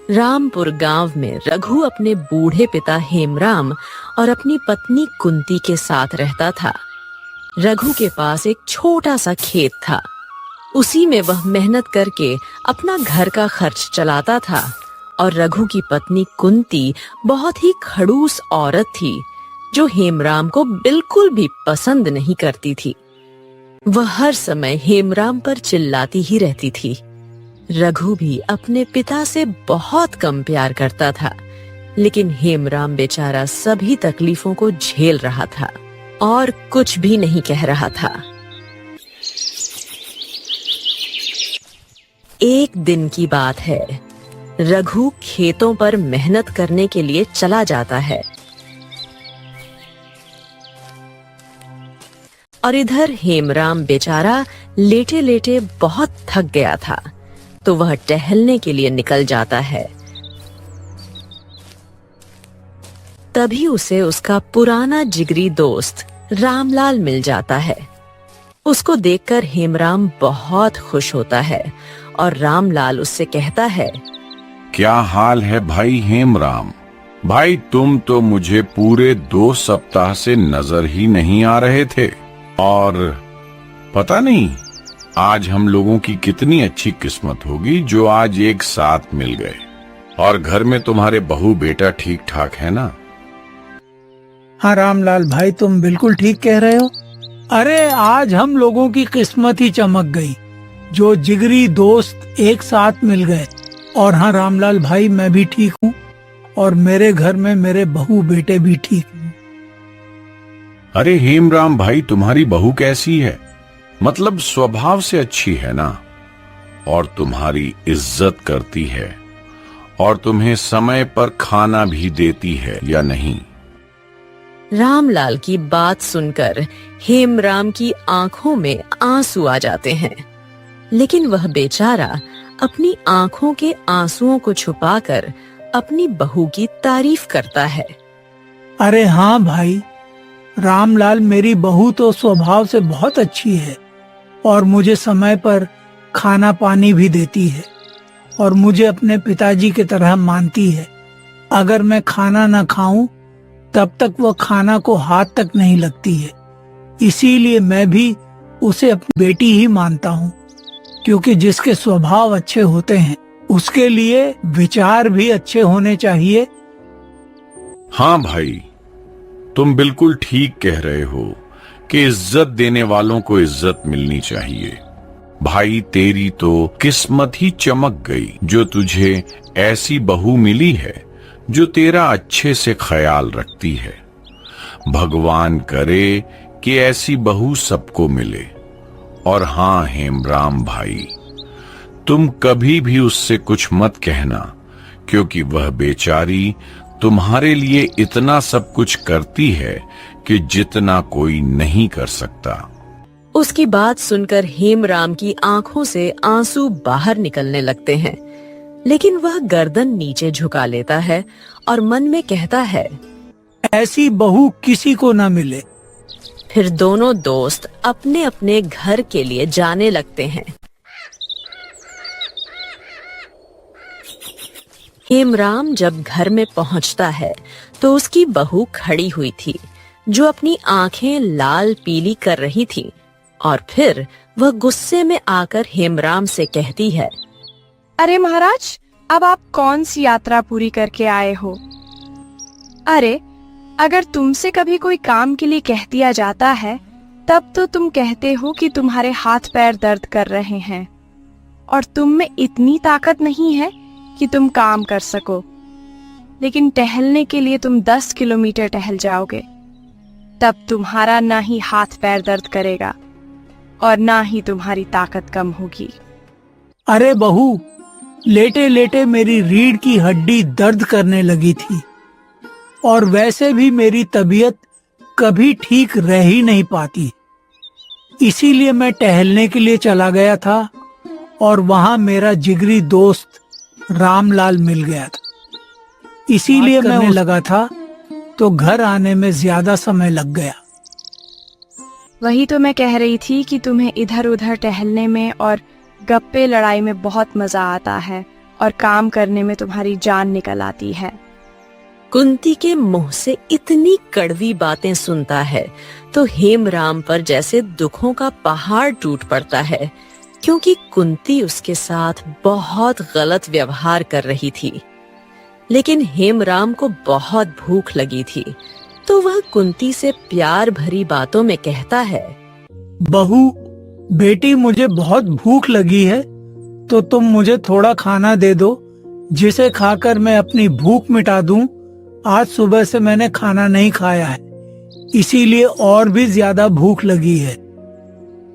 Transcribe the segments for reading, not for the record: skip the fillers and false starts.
रामपुर गांव में रघु अपने बूढ़े पिता हेमराम और अपनी पत्नी कुंती के साथ रहता था। रघु के पास एक छोटा सा खेत था। उसी में वह मेहनत करके अपना घर का खर्च चलाता था और रघु की पत्नी कुंती बहुत ही खड़ूस औरत थी जो हेमराम को बिल्कुल भी पसंद नहीं करती थी। वह हर समय हेमराम पर चिल्लाती ही रहती थी। रघु भी अपने पिता से बहुत कम प्यार करता था, लेकिन हेमराम बेचारा सभी तकलीफों को झेल रहा था और कुछ भी नहीं कह रहा था। एक दिन की बात है। रघु खेतों पर मेहनत करने के लिए चला जाता है और इधर हेमराम बेचारा लेटे लेटे बहुत थक गया था, तो वह टहलने के लिए निकल जाता है। तभी उसे उसका पुराना जिगरी दोस्त रामलाल मिल जाता है। उसको देखकर हेमराम बहुत खुश होता है और रामलाल उससे कहता है, क्या हाल है भाई हेमराम? भाई तुम तो मुझे पूरे 2 सप्ताह से नजर ही नहीं आ रहे थे और पता नहीं आज हम लोगों की कितनी अच्छी किस्मत होगी जो आज एक साथ मिल गए। और घर में तुम्हारे बहू बेटा ठीक ठाक है ना? हाँ रामलाल भाई, तुम बिल्कुल ठीक कह रहे हो। अरे आज हम लोगों की किस्मत ही चमक गई जो जिगरी दोस्त एक साथ मिल गए। और हाँ रामलाल भाई, मैं भी ठीक हूँ और मेरे घर में मेरे बहू बेटे भी ठीक हैं। अरे हेमराम भाई, तुम्हारी बहू कैसी है? मतलब स्वभाव से अच्छी है ना? और तुम्हारी इज्जत करती है और तुम्हें समय पर खाना भी देती है या नहीं? रामलाल की बात सुनकर हेमराम की आंखों में आंसू आ जाते हैं, लेकिन वह बेचारा अपनी आंखों के आंसुओं को छुपाकर अपनी बहू की तारीफ करता है। अरे हाँ भाई रामलाल, मेरी बहू तो स्वभाव से बहुत अच्छी है और मुझे समय पर खाना पानी भी देती है और मुझे अपने पिताजी की तरह मानती है। अगर मैं खाना न खाऊं तब तक वो खाना को हाथ तक नहीं लगती है। इसीलिए मैं भी उसे अपनी बेटी ही मानता हूँ, क्योंकि जिसके स्वभाव अच्छे होते हैं उसके लिए विचार भी अच्छे होने चाहिए। हाँ भाई, तुम बिल्कुल ठीक कह रहे हो कि इज्जत देने वालों को इज्जत मिलनी चाहिए। भाई तेरी तो किस्मत ही चमक गई जो तुझे ऐसी बहू मिली है जो तेरा अच्छे से ख्याल रखती है। भगवान करे कि ऐसी बहू सबको मिले। और हाँ हेमराम भाई, तुम कभी भी उससे कुछ मत कहना, क्योंकि वह बेचारी तुम्हारे लिए इतना सब कुछ करती है कि जितना कोई नहीं कर सकता। उसकी बात सुनकर हेमराम की आंखों से आंसू बाहर निकलने लगते हैं, लेकिन वह गर्दन नीचे झुका लेता है और मन में कहता है, ऐसी बहू किसी को न मिले। फिर दोनों दोस्त अपने अपने घर के लिए जाने लगते हैं। हेमराम जब घर में पहुंचता है तो उसकी बहू खड़ी हुई थी जो अपनी आंखें लाल पीली कर रही थी, और फिर वह गुस्से में आकर हेमराम से कहती है, अरे महाराज, अब आप कौन सी यात्रा पूरी करके आए हो? अरे अगर तुमसे कभी कोई काम के लिए कह दिया जाता है तब तो तुम कहते हो कि तुम्हारे हाथ पैर दर्द कर रहे हैं और तुम में इतनी ताकत नहीं है कि तुम काम कर सको। लेकिन टहलने के लिए तुम 10 किलोमीटर टहल जाओगे, तब तुम्हारा ना ही हाथ पैर दर्द करेगा और ना ही तुम्हारी ताकत कम होगी। अरे बहू, लेटे लेटे मेरी रीढ़ की हड्डी दर्द करने लगी थी और वैसे भी मेरी तबीयत कभी ठीक रह ही नहीं पाती। इसीलिए मैं टहलने के लिए चला गया था और वहां मेरा जिगरी दोस्त रामलाल मिल गया था। इसीलिए मैं लगा था तो घर आने में ज्यादा समय लग गया। वही तो मैं कह रही थी कि तुम्हें इधर उधर टहलने में और गप्पे लड़ाई में बहुत मजा आता है, और तुम मुझे कभी नहीं बताते। अरे बहू, और काम करने में तुम्हारी जान निकल आती है। कुंती के मुंह से इतनी कड़वी बातें सुनता है तो हेमराम पर जैसे दुखों का पहाड़ टूट पड़ता है, क्योंकि कुंती उसके साथ बहुत गलत व्यवहार कर रही थी। लेकिन हेमराम को बहुत भूख लगी थी, तो वह कुंती से प्यार भरी बातों में कहता है, बहू, बेटी, मुझे बहुत भूख लगी है, तो तुम मुझे थोड़ा खाना दे दो, जिसे खाकर मैं अपनी भूख मिटा दूं। आज सुबह से मैंने खाना नहीं खाया है, इसीलिए और भी ज्यादा भूख लगी है।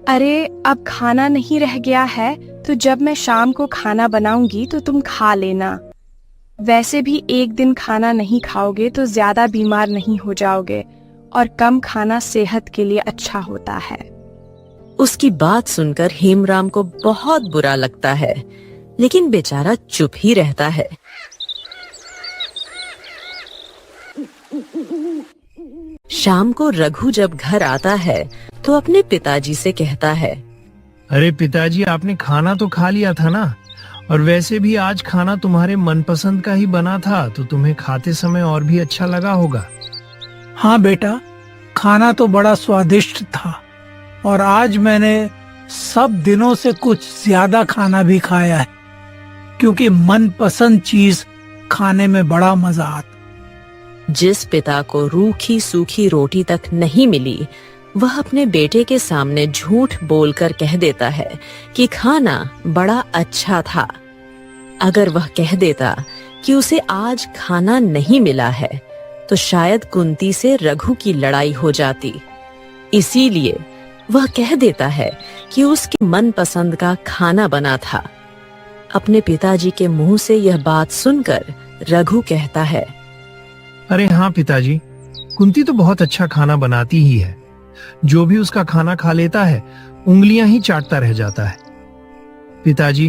अरे, अब खाना नहीं रह गया है, तो जब मैं शाम को खाना बनाऊंगी तो तुम खा लेना। वैसे भी एक दिन खाना नहीं खाओगे तो ज्यादा बीमार नहीं हो जाओगे, और कम खाना सेहत के लिए अच्छा होता है। उसकी बात सुनकर हेमराम को बहुत बुरा लगता है, लेकिन बेचारा चुप ही रहता है। शाम को रघु जब घर आता है तो अपने पिताजी से कहता है, अरे पिताजी, आपने खाना तो खा लिया था ना, और वैसे भी आज खाना तुम्हारे मनपसंद का ही बना था, तो तुम्हें खाते समय और भी अच्छा लगा होगा। हाँ बेटा, खाना तो बड़ा स्वादिष्ट था, और आज मैंने सब दिनों से कुछ ज्यादा खाना भी खाया है, क्योंकि मनपसंद चीज खाने में बड़ा मजा आता। जिस पिता को रूखी सूखी रोटी तक नहीं मिली, वह अपने बेटे के सामने झूठ बोलकर कह देता है कि खाना बड़ा अच्छा था। अगर वह कह देता कि उसे आज खाना नहीं मिला है, तो शायद कुंती से रघु की लड़ाई हो जाती। इसीलिए वह कह देता है कि उसके मनपसंद का खाना बना था। अपने पिताजी के मुंह से यह बात सुनकर रघु कहता है, अरे हाँ पिताजी, कुंती तो बहुत अच्छा खाना बनाती ही है। जो भी उसका खाना खा लेता है, उंगलियां ही चाटता रह जाता है। पिताजी,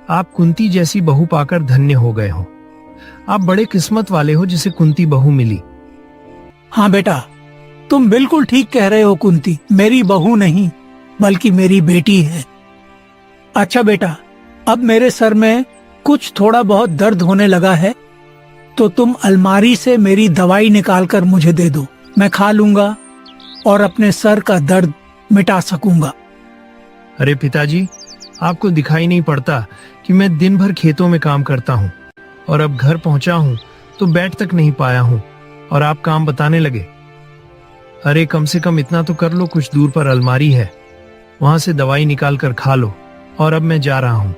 आप कुंती जैसी बहू पाकर धन्य हो गए हो। आप बड़े किस्मत वाले हो जिसे कुंती बहू मिली। हाँ बेटा, तुम बिल्कुल ठीक कह रहे हो कुंती मेरी बहू नहीं, बल्कि मेरी बेटी है। अच्छा बेटा, अब मेरे सर में कुछ थोड़ा बहुत दर्द होने लगा है, तो तुम अलमारी से मेरी दवाई निकाल कर मुझे दे दो। मैं खा लूंगा और अपने सर का दर्द मिटा सकूंगा। अरे पिताजी, आपको दिखाई नहीं पड़ता कि मैं दिन भर खेतों में काम करता हूँ, और अब घर पहुंचा हूँ तो बैठ तक नहीं पाया हूँ, और आप काम बताने लगे। अरे कम से कम इतना तो कर लो, कुछ दूर पर अलमारी है, वहां से दवाई निकाल कर खा लो। और अब मैं जा रहा हूँ।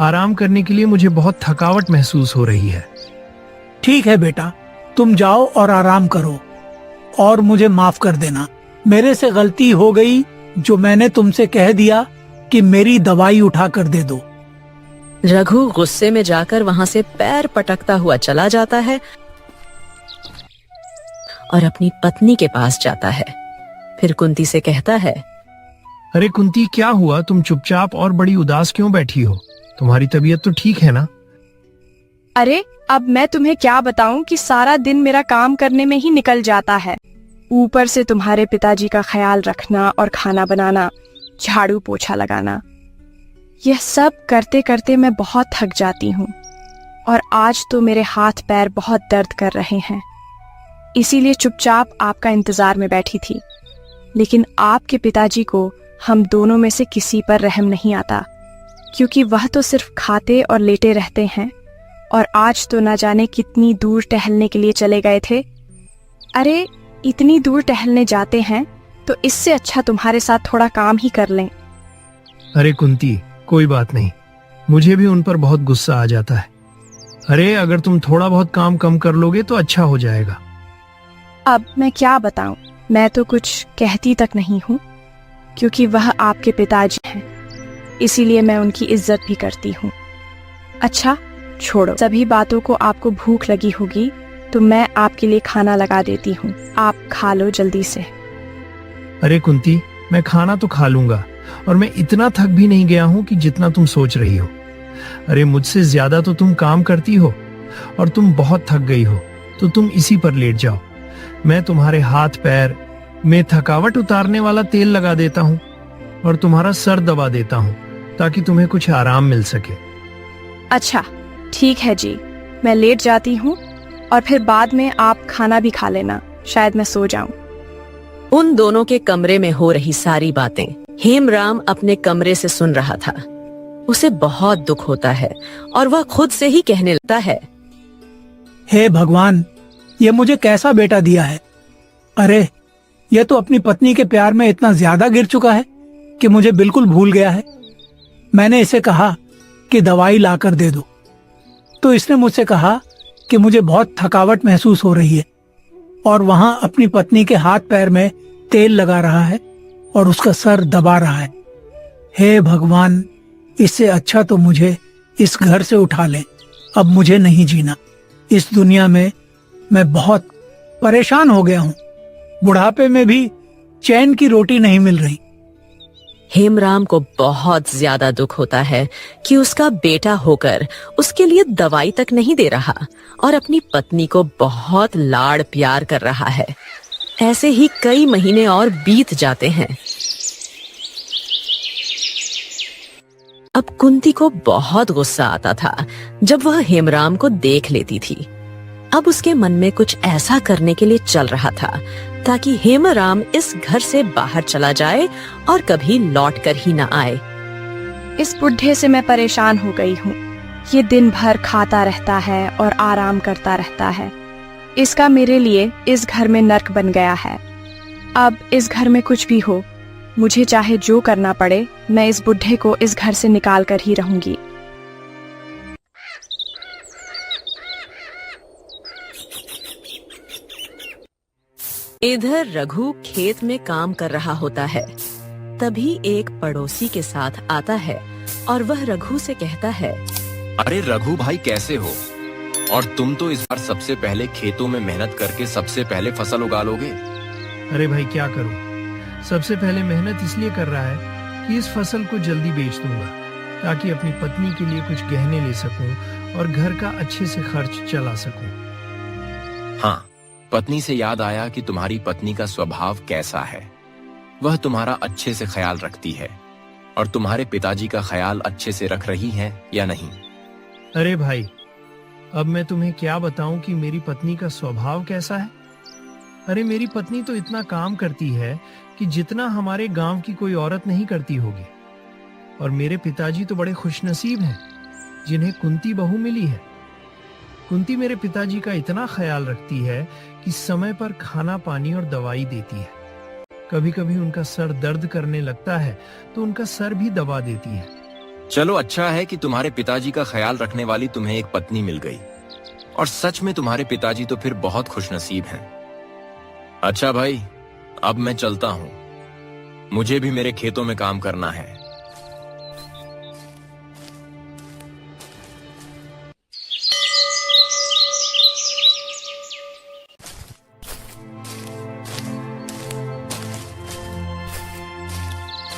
आराम करने के लिए मुझे बहुत थकावट महसूस हो रही है। ठीक है बेटा, तुम जाओ और आराम करो, और मुझे माफ कर देना। मेरे से गलती हो गई जो मैंने तुमसे कह दिया कि मेरी दवाई उठा कर दे दो। रघु गुस्से में जाकर वहां से पैर पटकता हुआ चला जाता है और अपनी पत्नी के पास जाता है। फिर कुंती से कहता है, अरे कुंती, क्या हुआ? तुम चुपचाप और बड़ी उदास क्यों बैठी हो? तुम्हारी तबीयत तो ठीक है ना? अरे, अब मैं तुम्हें क्या बताऊं कि सारा दिन मेरा काम करने में ही निकल जाता है। ऊपर से तुम्हारे पिताजी का ख्याल रखना और खाना बनाना, झाड़ू पोछा लगाना, यह सब करते करते मैं बहुत थक जाती हूँ। और आज तो मेरे हाथ पैर बहुत दर्द कर रहे हैं, इसीलिए चुपचाप आपका इंतजार में बैठी थी। लेकिन आपके पिताजी को हम दोनों में से किसी पर रहम नहीं आता, क्योंकि वह तो सिर्फ खाते और लेटे रहते हैं, और आज तो ना जाने कितनी दूर टहलने के लिए चले गए थे। अरे, इतनी दूर टहलने जाते हैं तो इससे अच्छा तुम्हारे साथ थोड़ा काम ही कर लें। अरे कुंती, कोई बात नहीं, मुझे भी उन पर बहुत गुस्सा आ जाता है। अरे अगर तुम थोड़ा बहुत काम कम कर लोगे तो अच्छा हो जाएगा। अब मैं क्या बताऊं, मैं तो कुछ कहती तक नहीं हूँ, क्योंकि वह आपके पिताजी हैं, इसीलिए मैं उनकी इज्जत भी करती हूँ। अच्छा छोड़ो, सभी बातों को। आपको भूख लगी होगी तो मैं आपके लिए खाना लगा देती हूँ, आप खा लो जल्दी से। अरे कुंती, मैं खाना तो खा लूंगा, और मैं इतना थक भी नहीं गया हूँ कि जितना तुम सोच रही हो। अरे मुझसे ज्यादा तो तुम काम करती हो, और तुम बहुत थक गई हो, तो तुम इसी पर लेट जाओ। मैं तुम्हारे हाथ पैर में थकावट उतारने वाला तेल लगा देता हूँ, और तुम्हारा सर दबा देता हूँ, ताकि तुम्हें कुछ आराम मिल सके। अच्छा ठीक है जी, मैं लेट जाती हूँ और फिर बाद में आप खाना भी खा लेना, शायद मैं सो जाऊं। उन दोनों के कमरे में हो रही सारी बातें हेमराम अपने कमरे से सुन रहा था। उसे बहुत दुख होता है और वह खुद से ही कहने लगता है, हे भगवान, ये मुझे कैसा बेटा दिया है। अरे ये तो अपनी पत्नी के प्यार में इतना ज्यादा गिर चुका है कि मुझे बिल्कुल भूल गया है। मैंने इसे कहा कि दवाई लाकर दे दो, तो इसने मुझसे कहा कि मुझे बहुत थकावट महसूस हो रही है, और वहां अपनी पत्नी के हाथ पैर में तेल लगा रहा है और उसका सर दबा रहा है। हे भगवान, इससे अच्छा तो मुझे इस घर से उठा ले। अब मुझे नहीं जीना। इस दुनिया में मैं बहुत परेशान हो गया हूँ। बुढ़ापे में भी चैन की रोटी नहीं मिल रही। हेमराम को बहुत ज्यादा दुख होता है कि उसका बेटा होकर उसके लिए दवाई तक नहीं दे रहा और अपनी पत्नी को बहुत लाड़ प्यार कर रहा है। ऐसे ही कई महीने और बीत जाते हैं। अब कुंती को बहुत गुस्सा आता था जब वह हेमराम को देख लेती थी। अब उसके मन में कुछ ऐसा करने के लिए चल रहा था ताकि हेमराम इस घर से बाहर चला जाए और कभी लौट कर ही न आए। इस बुढ़े से मैं परेशान हो गई हूँ। ये दिन भर खाता रहता है और आराम करता रहता है। इसका मेरे लिए इस घर में नर्क बन गया है। अब इस घर में कुछ भी हो, मुझे चाहे जो करना पड़े, मैं इस बुढ़े को इस घर से निकाल कर ही रहूंगी। इधर रघु खेत में काम कर रहा होता है। तभी एक पड़ोसी के साथ आता है और वह रघु से कहता है, अरे रघु भाई, कैसे हो? और तुम तो इस बार सबसे पहले खेतों में मेहनत करके सबसे पहले फसल उगा लोगे। अरे भाई क्या करूं? सबसे पहले मेहनत इसलिए कर रहा है कि इस फसल को जल्दी बेच दूंगा ताकि अपनी पत्नी के लिए कुछ गहने ले सकूं और घर का अच्छे से खर्च चला सकूं। हाँ, पत्नी से याद आया कि तुम्हारी पत्नी का स्वभाव कैसा है। वह तुम्हारा अच्छे से ख्याल रखती है और तुम्हारे पिताजी का ख्याल अच्छे से रख रही है या नहीं? अरे भाई, अब मैं तुम्हें क्या बताऊं कि मेरी पत्नी का स्वभाव कैसा है। अरे मेरी पत्नी तो इतना काम करती है कि जितना हमारे गांव की कोई औरत नहीं करती होगी। और मेरे पिताजी तो बड़े खुशनसीब हैं जिन्हें कुंती बहू मिली है। कुंती मेरे पिताजी का इतना ख्याल रखती है कि समय पर खाना पानी और दवाई देती है। कभी कभी उनका सर दर्द करने लगता है तो उनका सर भी दबा देती है। चलो, अच्छा है कि तुम्हारे पिताजी का ख्याल रखने वाली तुम्हें एक पत्नी मिल गई। और सच में तुम्हारे पिताजी तो फिर बहुत खुशनसीब हैं। अच्छा भाई, अब मैं चलता हूँ। मुझे भी मेरे खेतों में काम करना है।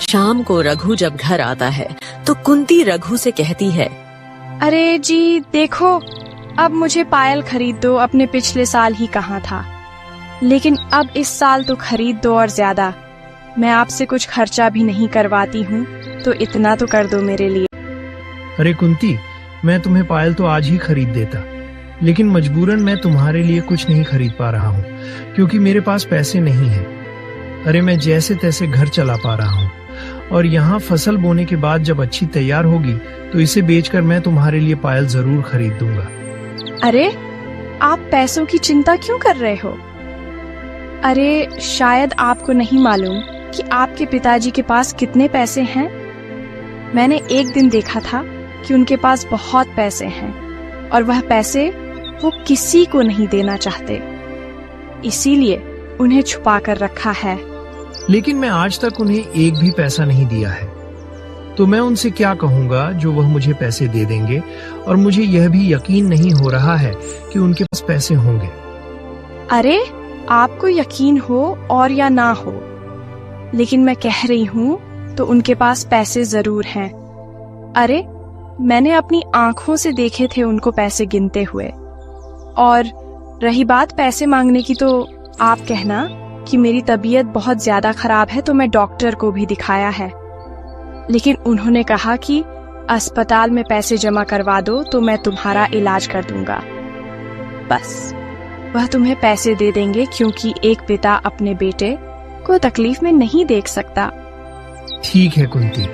शाम को रघु जब घर आता है तो कुंती रघु से कहती है, अरे जी देखो, अब मुझे पायल खरीद दो। अपने पिछले साल ही कहा था, लेकिन अब इस साल तो खरीद दो और ज्यादा। मैं आपसे कुछ खर्चा भी नहीं करवाती हूँ, तो इतना तो कर दो मेरे लिए। अरे कुंती, मैं तुम्हें पायल तो आज ही खरीद देता, लेकिन मजबूरन मैं तुम्हारे लिए कुछ नहीं खरीद पा रहा हूँ क्योंकि मेरे पास पैसे नहीं हैं। अरे मैं जैसे तैसे घर चला पा रहा हूँ और यहाँ फसल बोने के बाद जब अच्छी तैयार होगी तो इसे बेचकर मैं तुम्हारे लिए पायल जरूर खरीद दूंगा। अरे आप पैसों की चिंता क्यों कर रहे हो? अरे शायद आपको नहीं मालूम कि आपके पिताजी के पास कितने पैसे हैं। मैंने एक दिन देखा था कि उनके पास बहुत पैसे हैं और वह पैसे वो किसी को नहीं देना चाहते, इसीलिए उन्हें छुपा कर रखा है। लेकिन मैं आज तक उन्हें एक भी पैसा नहीं दिया है, तो मैं उनसे क्या कहूँगा जो वह मुझे पैसे दे देंगे। और मुझे यह भी यकीन नहीं हो रहा है कि उनके पास पैसे होंगे। अरे आपको यकीन हो और या ना हो, लेकिन मैं कह रही हूँ तो उनके पास पैसे जरूर हैं। अरे मैंने अपनी आंखों से देखे थे उनको पैसे गिनते हुए। और रही बात पैसे मांगने की, तो आप कहना कि मेरी तबीयत बहुत ज्यादा खराब है तो मैं डॉक्टर को भी दिखाया है, लेकिन उन्होंने कहा कि अस्पताल में पैसे जमा करवा दो तो मैं तुम्हारा इलाज कर दूंगा। बस वह तुम्हें पैसे दे देंगे, क्योंकि एक पिता अपने बेटे को तकलीफ में नहीं देख सकता। ठीक है कुंती,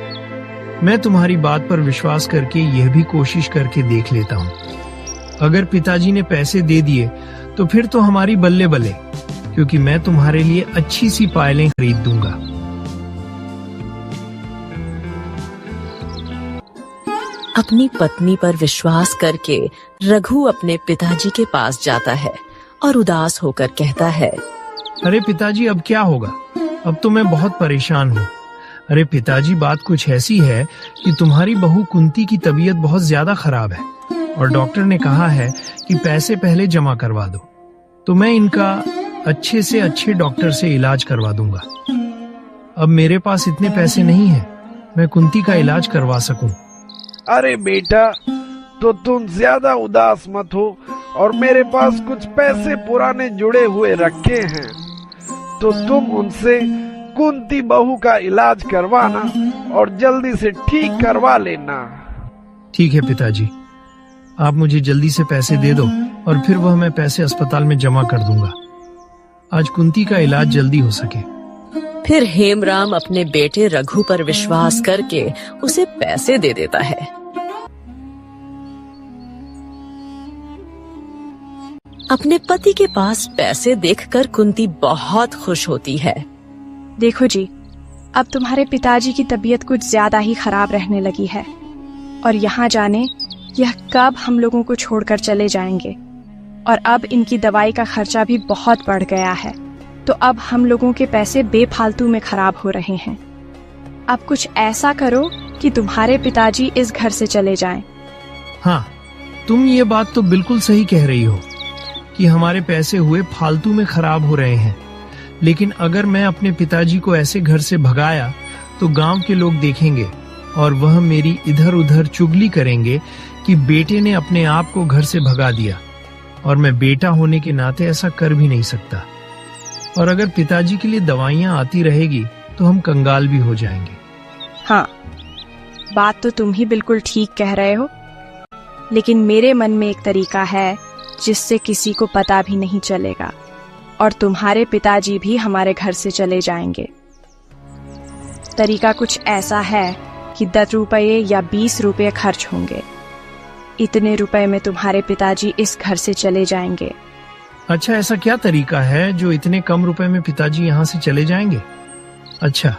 मैं तुम्हारी बात पर विश्वास करके यह भी कोशिश करके देख लेता हूँ। अगर पिताजी ने पैसे दे दिए तो फिर तो हमारी बल्ले बल्ले, क्योंकि मैं तुम्हारे लिए अच्छी सी पायलें खरीद दूंगा। अपनी पत्नी पर विश्वास करके रघु अपने पिताजी के पास जाता है और उदास होकर कहता है, अरे पिताजी, अब क्या होगा? अब तो मैं बहुत परेशान हूँ। अरे पिताजी, बात कुछ ऐसी है कि तुम्हारी बहू कुंती की तबीयत बहुत ज्यादा खराब है और डॉक्टर ने कहा है कि पैसे पहले जमा करवा दो, तो मैं इनका अच्छे से अच्छे डॉक्टर से इलाज करवा दूंगा। अब मेरे पास इतने पैसे नहीं हैं, मैं कुंती का इलाज करवा सकूं। अरे बेटा, तो तुम ज्यादा उदास मत हो, और मेरे पास कुछ पैसे पुराने जुड़े हुए रखे हैं, तो तुम उनसे कुंती बहू का इलाज करवाना और जल्दी से ठीक करवा लेना। ठीक है पिताजी, आप मुझे जल्दी से पैसे दे दो और फिर वह मैं पैसे अस्पताल में जमा कर दूंगा, आज कुंती का इलाज जल्दी हो सके। फिर हेमराम अपने बेटे रघु पर विश्वास करके उसे पैसे दे देता है। अपने पति के पास पैसे देखकर कुंती बहुत खुश होती है। देखो जी, अब तुम्हारे पिताजी की तबीयत कुछ ज्यादा ही खराब रहने लगी है, और यहाँ जाने यह कब हम लोगों को छोड़कर चले जाएंगे, और अब इनकी दवाई का खर्चा भी बहुत बढ़ गया है, तो अब हम लोगों के पैसे बेफालतू में खराब हो रहे हैं। अब कुछ ऐसा करो कि तुम्हारे पिताजी इस घर से चले जाएं। हाँ, तुम ये बात तो बिल्कुल सही कह रही हो कि हमारे पैसे हुए फालतू में खराब हो रहे हैं, लेकिन अगर मैं अपने पिताजी को ऐसे घर से भगाया तो गांव के लोग देखेंगे और वह मेरी इधर उधर चुगली करेंगे कि बेटे ने अपने आप को घर से भगा दिया, और मैं बेटा होने के नाते ऐसा कर भी नहीं सकता। और अगर पिताजी के लिए दवाइयां आती रहेगी तो हम कंगाल भी हो जाएंगे। हाँ, बात तो तुम ही बिल्कुल ठीक कह रहे हो, लेकिन मेरे मन में एक तरीका है जिससे किसी को पता भी नहीं चलेगा, और तुम्हारे पिताजी भी हमारे घर से चले जाएंगे। तरीका कुछ ऐसा है कि 10 रुपए या 20 रुपए खर्च होंगे। इतने रुपए में तुम्हारे पिताजी इस घर से चले जाएंगे। अच्छा, ऐसा क्या तरीका है जो इतने कम रुपए में पिताजी यहाँ से चले जाएंगे? अच्छा,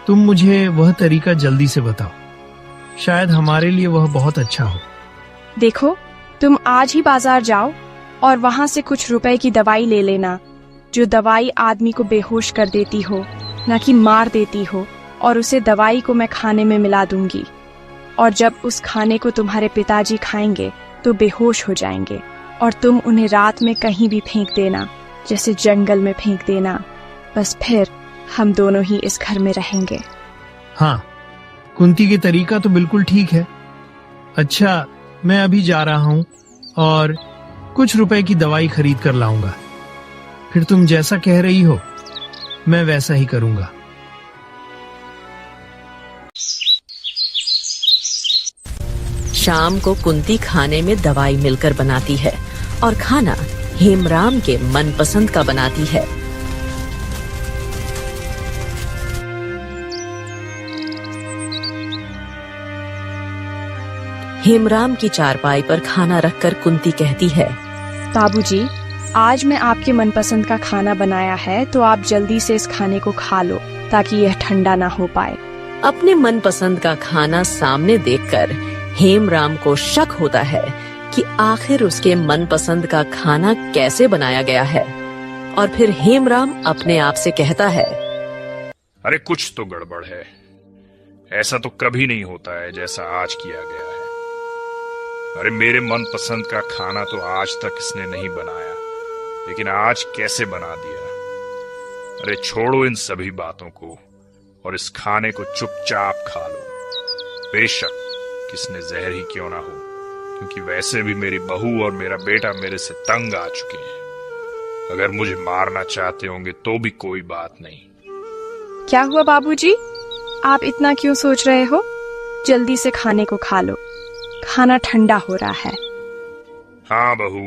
तुम मुझे वह तरीका जल्दी से बताओ, शायद हमारे लिए वह बहुत अच्छा हो। देखो, तुम आज ही बाजार जाओ और वहाँ से कुछ रुपए की दवाई ले लेना, जो दवाई आदमी को बेहोश कर देती हो, न कि मार देती हो, और उसे दवाई को मैं खाने में मिला दूंगी, और जब उस खाने को तुम्हारे पिताजी खाएंगे तो बेहोश हो जाएंगे, और तुम उन्हें रात में कहीं भी फेंक देना, जैसे जंगल में फेंक देना। बस फिर हम दोनों ही इस घर में रहेंगे। हाँ, कुंती की तरीका तो बिल्कुल ठीक है। अच्छा, मैं अभी जा रहा हूँ और कुछ रुपए की दवाई खरीद कर लाऊंगा, फिर तुम जैसा कह रही हो मैं वैसा ही करूंगा। शाम को कुंती खाने में दवाई मिलकर बनाती है और खाना हेमराम के मनपसंद का बनाती है। हेमराम की चारपाई पर खाना रखकर कुंती कहती है, बाबूजी, आज मैं आपके मनपसंद का खाना बनाया है, तो आप जल्दी से इस खाने को खा लो ताकि यह ठंडा ना हो पाए। अपने मनपसंद का खाना सामने देखकर हेमराम को शक होता है कि आखिर उसके मनपसंद का खाना कैसे बनाया गया है, और फिर हेमराम अपने आप से कहता है, अरे कुछ तो गड़बड़ है, ऐसा तो कभी नहीं होता है जैसा आज किया गया है। अरे मेरे मनपसंद का खाना तो आज तक इसने नहीं बनाया, लेकिन आज कैसे बना दिया। अरे छोड़ो इन सभी बातों को और इस खाने को चुपचाप खा लो, बेशक किसने जहर ही क्यों ना हो, क्योंकि वैसे भी मेरी बहू और मेरा बेटा मेरे से तंग आ चुके हैं। अगर मुझे मारना चाहते होंगे तो भी कोई बात नहीं। क्या हुआ बाबूजी, आप इतना क्यों सोच रहे हो? जल्दी से खाने को खा लो, खाना ठंडा हो रहा है। हाँ बहू,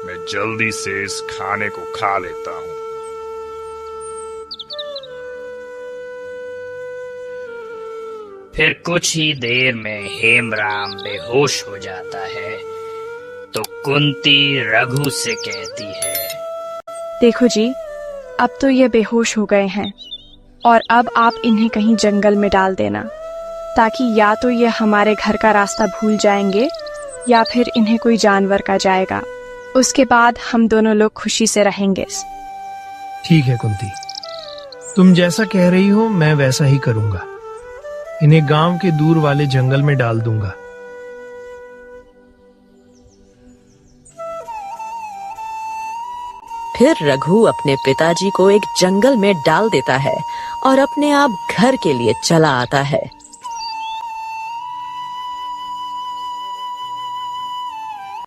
मैं जल्दी से इस खाने को खा लेता हूँ। फिर कुछ ही देर में हेमराम बेहोश हो जाता है तो कुंती रघु से कहती है, देखो जी, अब तो ये बेहोश हो गए हैं और अब आप इन्हें कहीं जंगल में डाल देना, ताकि या तो ये हमारे घर का रास्ता भूल जाएंगे या फिर इन्हें कोई जानवर का जाएगा। उसके बाद हम दोनों लोग खुशी से रहेंगे। ठीक है कुंती, तुम जैसा कह रही हो मैं वैसा ही करूंगा। इन्हें गांव के दूर वाले जंगल में डाल दूंगा। फिर रघु अपने पिताजी को एक जंगल में डाल देता है और अपने आप घर के लिए चला आता है।